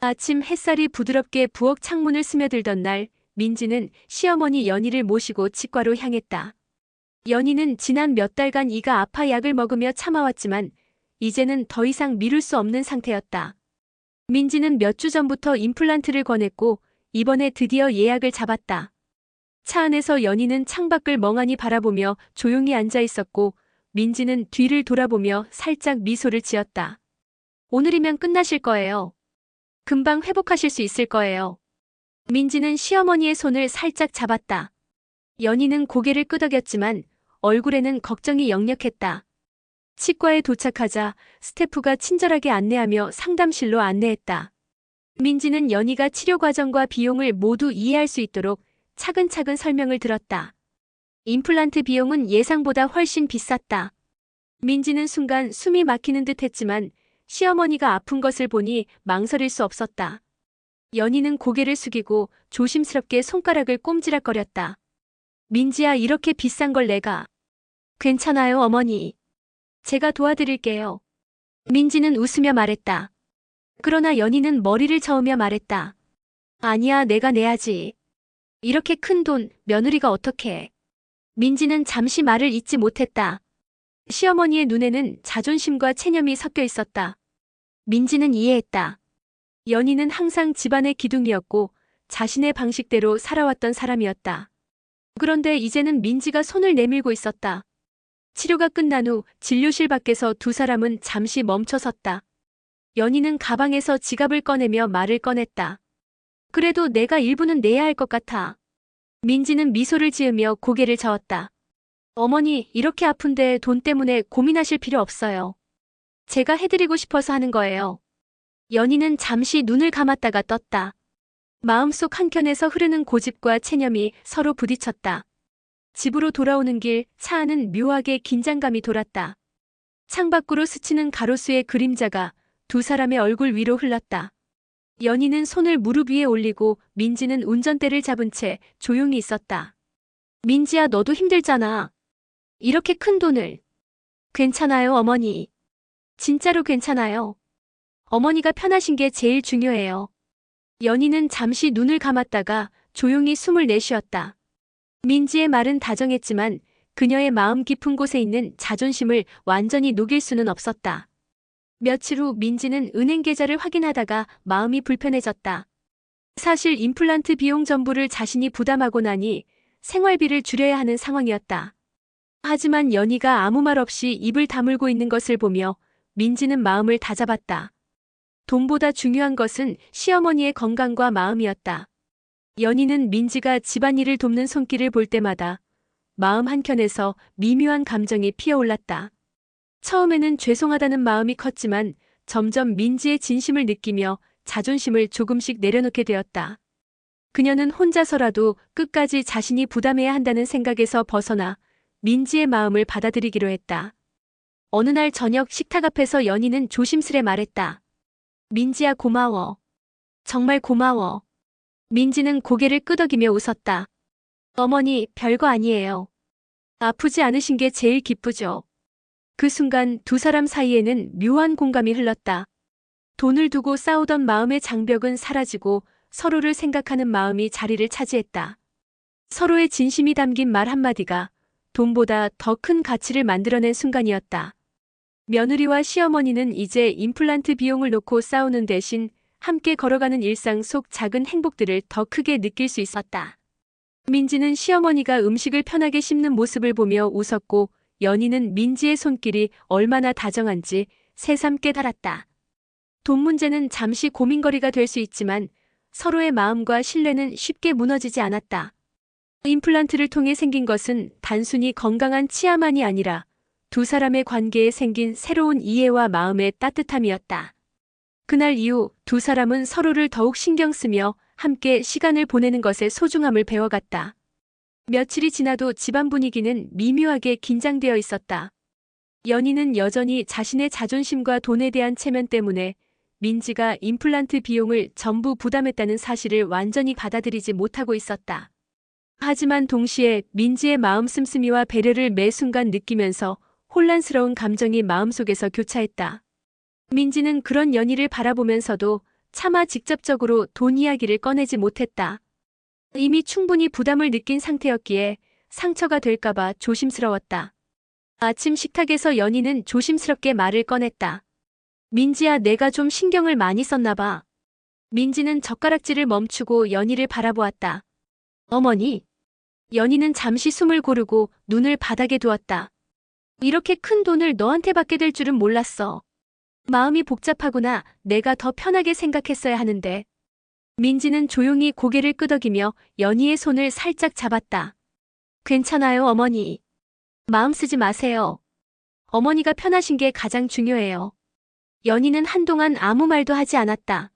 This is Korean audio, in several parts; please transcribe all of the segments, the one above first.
아침 햇살이 부드럽게 부엌 창문을 스며들던 날, 민지는 시어머니 연희를 모시고 치과로 향했다. 연희는 지난 몇 달간 이가 아파 약을 먹으며 참아왔지만 이제는 더 이상 미룰 수 없는 상태였다. 민지는 몇 주 전부터 임플란트를 권했고 이번에 드디어 예약을 잡았다. 차 안에서 연희는 창밖을 멍하니 바라보며 조용히 앉아 있었고 민지는 뒤를 돌아보며 살짝 미소를 지었다. 오늘이면 끝나실 거예요. 금방 회복하실 수 있을 거예요. 민지는 시어머니의 손을 살짝 잡았다. 연희는 고개를 끄덕였지만 얼굴에는 걱정이 역력했다. 치과에 도착하자 스태프가 친절하게 안내하며 상담실로 안내했다. 민지는 연희가 치료 과정과 비용을 모두 이해할 수 있도록 차근차근 설명을 들었다. 임플란트 비용은 예상보다 훨씬 비쌌다. 민지는 순간 숨이 막히는 듯 했지만 시어머니가 아픈 것을 보니 망설일 수 없었다. 연희는 고개를 숙이고 조심스럽게 손가락을 꼼지락거렸다. 민지야, 이렇게 비싼 걸 내가. 괜찮아요, 어머니. 제가 도와드릴게요. 민지는 웃으며 말했다. 그러나 연희는 머리를 저으며 말했다. 아니야, 내가 내야지. 이렇게 큰 돈, 며느리가 어떡해. 민지는 잠시 말을 잇지 못했다. 시어머니의 눈에는 자존심과 체념이 섞여 있었다. 민지는 이해했다. 연희는 항상 집안의 기둥이었고 자신의 방식대로 살아왔던 사람이었다. 그런데 이제는 민지가 손을 내밀고 있었다. 치료가 끝난 후 진료실 밖에서 두 사람은 잠시 멈춰섰다. 연희는 가방에서 지갑을 꺼내며 말을 꺼냈다. 그래도 내가 일부는 내야 할 것 같아. 민지는 미소를 지으며 고개를 저었다. 어머니, 이렇게 아픈데 돈 때문에 고민하실 필요 없어요. 제가 해드리고 싶어서 하는 거예요. 연희는 잠시 눈을 감았다가 떴다. 마음속 한켠에서 흐르는 고집과 체념이 서로 부딪혔다. 집으로 돌아오는 길, 차 안은 묘하게 긴장감이 돌았다. 창밖으로 스치는 가로수의 그림자가 두 사람의 얼굴 위로 흘렀다. 연희는 손을 무릎 위에 올리고 민지는 운전대를 잡은 채 조용히 있었다. 민지야, 너도 힘들잖아. 이렇게 큰 돈을. 괜찮아요, 어머니. 진짜로 괜찮아요. 어머니가 편하신 게 제일 중요해요. 연희는 잠시 눈을 감았다가 조용히 숨을 내쉬었다. 민지의 말은 다정했지만 그녀의 마음 깊은 곳에 있는 자존심을 완전히 녹일 수는 없었다. 며칠 후 민지는 은행 계좌를 확인하다가 마음이 불편해졌다. 사실 임플란트 비용 전부를 자신이 부담하고 나니 생활비를 줄여야 하는 상황이었다. 하지만 연희가 아무 말 없이 입을 다물고 있는 것을 보며 민지는 마음을 다잡았다. 돈보다 중요한 것은 시어머니의 건강과 마음이었다. 연희는 민지가 집안일을 돕는 손길을 볼 때마다 마음 한켠에서 미묘한 감정이 피어올랐다. 처음에는 죄송하다는 마음이 컸지만 점점 민지의 진심을 느끼며 자존심을 조금씩 내려놓게 되었다. 그녀는 혼자서라도 끝까지 자신이 부담해야 한다는 생각에서 벗어나 민지의 마음을 받아들이기로 했다. 어느 날 저녁 식탁 앞에서 연희는 조심스레 말했다. 민지야, 고마워. 정말 고마워. 민지는 고개를 끄덕이며 웃었다. 어머니, 별거 아니에요. 아프지 않으신 게 제일 기쁘죠. 그 순간 두 사람 사이에는 묘한 공감이 흘렀다. 돈을 두고 싸우던 마음의 장벽은 사라지고 서로를 생각하는 마음이 자리를 차지했다. 서로의 진심이 담긴 말 한마디가 돈보다 더 큰 가치를 만들어낸 순간이었다. 며느리와 시어머니는 이제 임플란트 비용을 놓고 싸우는 대신 함께 걸어가는 일상 속 작은 행복들을 더 크게 느낄 수 있었다. 민지는 시어머니가 음식을 편하게 씹는 모습을 보며 웃었고 연희는 민지의 손길이 얼마나 다정한지 새삼 깨달았다. 돈 문제는 잠시 고민거리가 될 수 있지만 서로의 마음과 신뢰는 쉽게 무너지지 않았다. 임플란트를 통해 생긴 것은 단순히 건강한 치아만이 아니라 두 사람의 관계에 생긴 새로운 이해와 마음의 따뜻함이었다. 그날 이후 두 사람은 서로를 더욱 신경 쓰며 함께 시간을 보내는 것의 소중함을 배워갔다. 며칠이 지나도 집안 분위기는 미묘하게 긴장되어 있었다. 연희는 여전히 자신의 자존심과 돈에 대한 체면 때문에 민지가 임플란트 비용을 전부 부담했다는 사실을 완전히 받아들이지 못하고 있었다. 하지만 동시에 민지의 마음 씀씀이와 배려를 매 순간 느끼면서 혼란스러운 감정이 마음속에서 교차했다. 민지는 그런 연희를 바라보면서도 차마 직접적으로 돈 이야기를 꺼내지 못했다. 이미 충분히 부담을 느낀 상태였기에 상처가 될까봐 조심스러웠다. 아침 식탁에서 연희는 조심스럽게 말을 꺼냈다. 민지야, 내가 좀 신경을 많이 썼나 봐. 민지는 젓가락질을 멈추고 연희를 바라보았다. 어머니. 연희는 잠시 숨을 고르고 눈을 바닥에 두었다. 이렇게 큰 돈을 너한테 받게 될 줄은 몰랐어. 마음이 복잡하구나. 내가 더 편하게 생각했어야 하는데. 민지는 조용히 고개를 끄덕이며 연희의 손을 살짝 잡았다. 괜찮아요, 어머니. 마음 쓰지 마세요. 어머니가 편하신 게 가장 중요해요. 연희는 한동안 아무 말도 하지 않았다.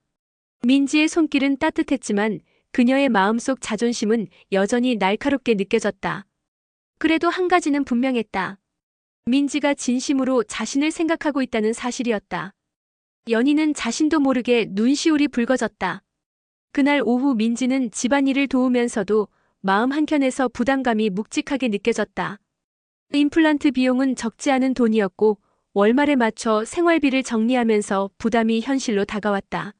민지의 손길은 따뜻했지만 그녀의 마음속 자존심은 여전히 날카롭게 느껴졌다. 그래도 한 가지는 분명했다. 민지가 진심으로 자신을 생각하고 있다는 사실이었다. 연희는 자신도 모르게 눈시울이 붉어졌다. 그날 오후 민지는 집안일을 도우면서도 마음 한켠에서 부담감이 묵직하게 느껴졌다. 임플란트 비용은 적지 않은 돈이었고 월말에 맞춰 생활비를 정리하면서 부담이 현실로 다가왔다.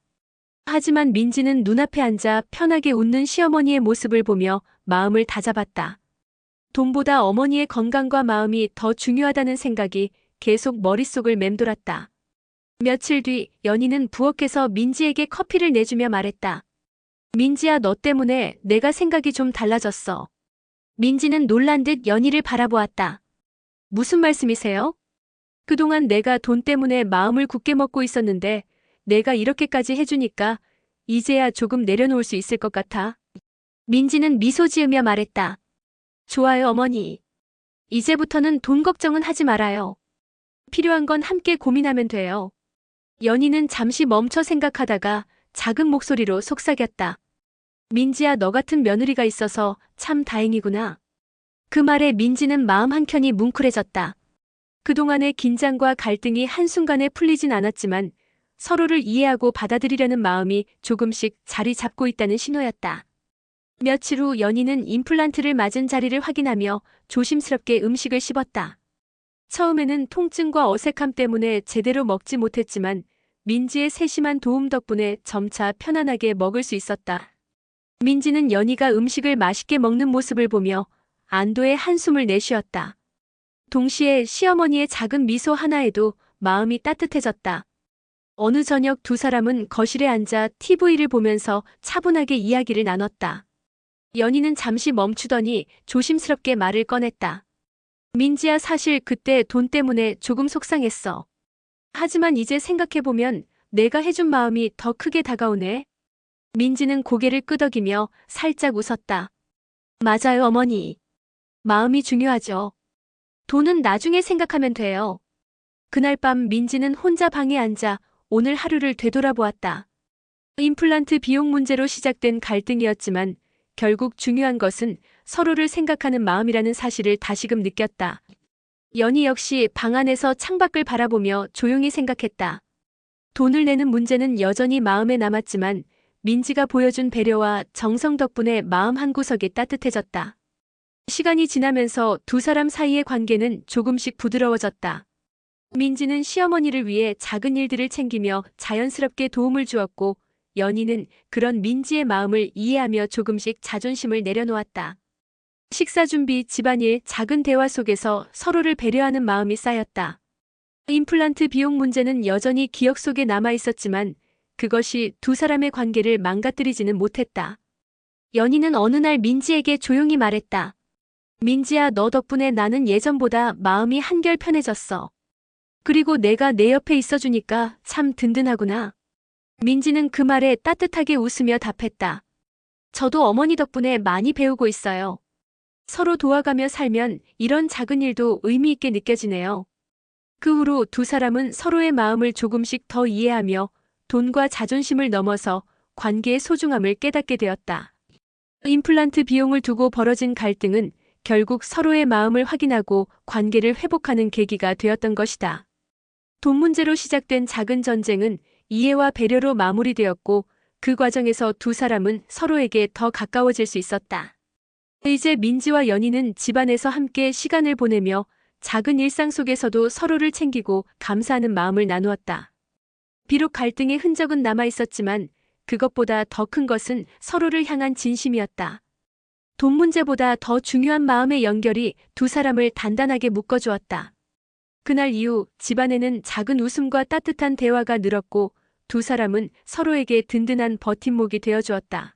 하지만 민지는 눈앞에 앉아 편하게 웃는 시어머니의 모습을 보며 마음을 다잡았다. 돈보다 어머니의 건강과 마음이 더 중요하다는 생각이 계속 머릿속을 맴돌았다. 며칠 뒤 연희는 부엌에서 민지에게 커피를 내주며 말했다. 민지야, 너 때문에 내가 생각이 좀 달라졌어. 민지는 놀란 듯 연희를 바라보았다. 무슨 말씀이세요? 그동안 내가 돈 때문에 마음을 굳게 먹고 있었는데 내가 이렇게까지 해주니까 이제야 조금 내려놓을 수 있을 것 같아. 민지는 미소 지으며 말했다. 좋아요, 어머니. 이제부터는 돈 걱정은 하지 말아요. 필요한 건 함께 고민하면 돼요. 연희는 잠시 멈춰 생각하다가 작은 목소리로 속삭였다. 민지야, 너 같은 며느리가 있어서 참 다행이구나. 그 말에 민지는 마음 한켠이 뭉클해졌다. 그동안의 긴장과 갈등이 한순간에 풀리진 않았지만 서로를 이해하고 받아들이려는 마음이 조금씩 자리 잡고 있다는 신호였다. 며칠 후 연희는 임플란트를 맞은 자리를 확인하며 조심스럽게 음식을 씹었다. 처음에는 통증과 어색함 때문에 제대로 먹지 못했지만 민지의 세심한 도움 덕분에 점차 편안하게 먹을 수 있었다. 민지는 연희가 음식을 맛있게 먹는 모습을 보며 안도의 한숨을 내쉬었다. 동시에 시어머니의 작은 미소 하나에도 마음이 따뜻해졌다. 어느 저녁 두 사람은 거실에 앉아 TV를 보면서 차분하게 이야기를 나눴다. 연희는 잠시 멈추더니 조심스럽게 말을 꺼냈다. 민지야, 사실 그때 돈 때문에 조금 속상했어. 하지만 이제 생각해보면 내가 해준 마음이 더 크게 다가오네. 민지는 고개를 끄덕이며 살짝 웃었다. 맞아요, 어머니. 마음이 중요하죠. 돈은 나중에 생각하면 돼요. 그날 밤 민지는 혼자 방에 앉아 오늘 하루를 되돌아보았다. 임플란트 비용 문제로 시작된 갈등이었지만 결국 중요한 것은 서로를 생각하는 마음이라는 사실을 다시금 느꼈다. 연희 역시 방 안에서 창밖을 바라보며 조용히 생각했다. 돈을 내는 문제는 여전히 마음에 남았지만 민지가 보여준 배려와 정성 덕분에 마음 한구석이 따뜻해졌다. 시간이 지나면서 두 사람 사이의 관계는 조금씩 부드러워졌다. 민지는 시어머니를 위해 작은 일들을 챙기며 자연스럽게 도움을 주었고 연희는 그런 민지의 마음을 이해하며 조금씩 자존심을 내려놓았다. 식사 준비, 집안일, 작은 대화 속에서 서로를 배려하는 마음이 쌓였다. 임플란트 비용 문제는 여전히 기억 속에 남아 있었지만 그것이 두 사람의 관계를 망가뜨리지는 못했다. 연희는 어느 날 민지에게 조용히 말했다. 민지야, 너 덕분에 나는 예전보다 마음이 한결 편해졌어. 그리고 내가 내 옆에 있어주니까 참 든든하구나. 민지는 그 말에 따뜻하게 웃으며 답했다. 저도 어머니 덕분에 많이 배우고 있어요. 서로 도와가며 살면 이런 작은 일도 의미 있게 느껴지네요. 그 후로 두 사람은 서로의 마음을 조금씩 더 이해하며 돈과 자존심을 넘어서 관계의 소중함을 깨닫게 되었다. 임플란트 비용을 두고 벌어진 갈등은 결국 서로의 마음을 확인하고 관계를 회복하는 계기가 되었던 것이다. 돈 문제로 시작된 작은 전쟁은 이해와 배려로 마무리되었고 그 과정에서 두 사람은 서로에게 더 가까워질 수 있었다. 이제 민지와 연희는 집안에서 함께 시간을 보내며 작은 일상 속에서도 서로를 챙기고 감사하는 마음을 나누었다. 비록 갈등의 흔적은 남아 있었지만 그것보다 더 큰 것은 서로를 향한 진심이었다. 돈 문제보다 더 중요한 마음의 연결이 두 사람을 단단하게 묶어주었다. 그날 이후 집안에는 작은 웃음과 따뜻한 대화가 늘었고 두 사람은 서로에게 든든한 버팀목이 되어주었다.